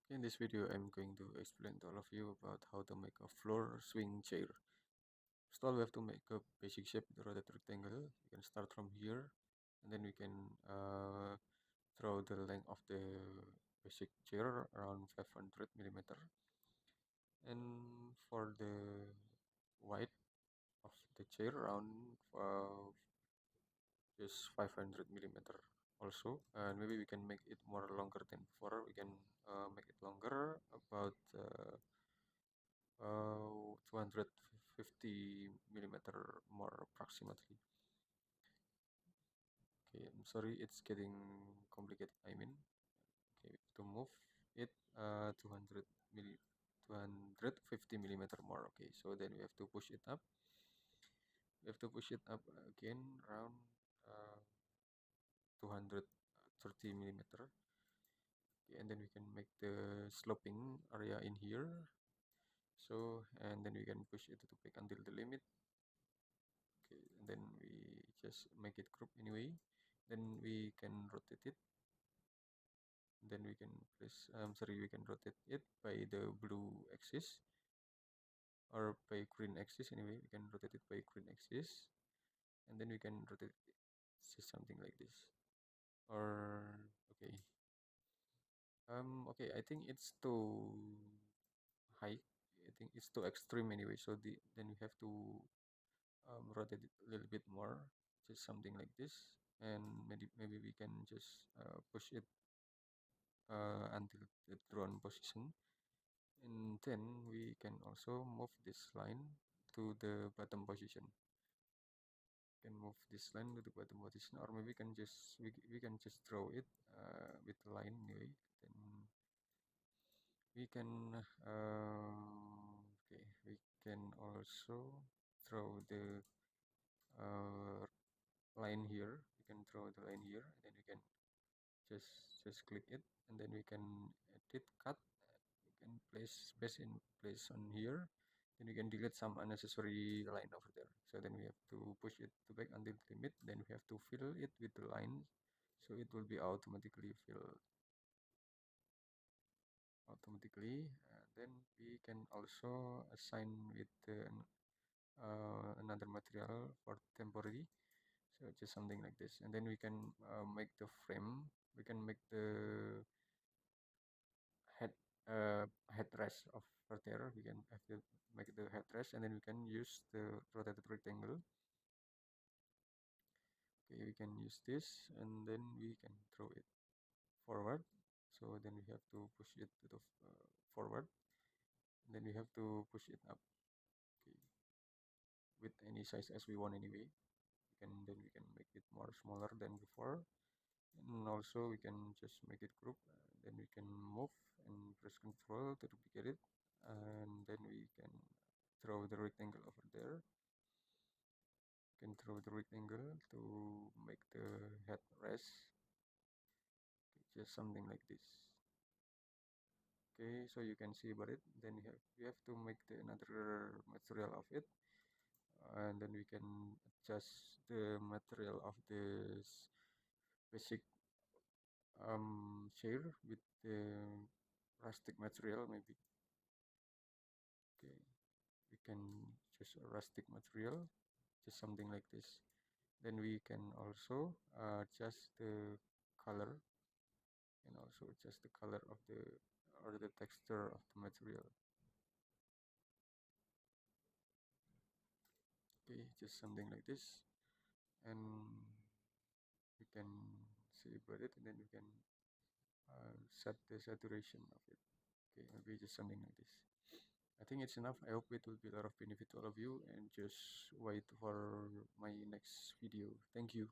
In this video, I'm going to explain to all of you about how to make a floor swing chair. First of all, we have to make a basic shape with a rounded rectangle. You can start from here, and then we can draw the length of the basic chair around 500 millimeter. And for the width of the chair around just 500 millimeter also, and maybe we can make it more longer than before. We can make it longer about 250 millimeter more approximately. Okay, I'm sorry, it's getting complicated. I mean, okay, to move it 200 milli 250 millimeter more. Okay, so then we have to push it up. We have to push it up again around 230 millimeter. Okay, and then we can make the sloping area in here. So, and then we can push it to back until the limit. Okay, and then we just make it group anyway. Then we can rotate it. Then we can place, sorry, we can rotate it by the blue axis or by green axis anyway. We can rotate it by green axis, and then we can rotate it just something like this. Or okay, okay, I think it's too high. I think it's too extreme anyway. So then we have to rotate it a little bit more, just something like this, and maybe we can just push it until the drawn position, and then we can also move this line to the bottom position. Can move this line to the bottom position, or maybe we can just draw it with the line anyway. Then we can okay, we can also draw the uh, line here. We can draw the line here, and then we can just click it, and then we can edit, cut. We can place in place on here. Then we can delete some unnecessary line over there. So then we have to push it to back until the limit. Then we have to fill it with the line, so it will be automatically filled automatically. Then we can also assign with another material for temporary. So just something like this, and then we can make the frame. We can make the head headrest of there. We can have to make the headrest, and then we can use the rotated rectangle. Okay, we can use this, and then we can throw it forward. So then we have to push it to the forward, and then we have to push it up. Okay, with any size as we want anyway. We can make it more smaller than before, and also we can just make it group. Then we can move and press Control to duplicate it, and then we can throw the rectangle over there. Can throw the rectangle to make the head rest. Okay, just something like this. Okay, so you can see about it. Then we have to make the another material of it, and then we can adjust the material of this basic chair with the rustic material maybe. Okay, we can choose a rustic material, just something like this. Then we can also adjust the color, and also adjust the color of the or the texture of the material. Okay, just something like this, and we can see about it, and then we can set the saturation of it. Okay, maybe just something like this. I think it's enough. I hope it will be a lot of benefit to all of you, and just wait for my next video. Thank you.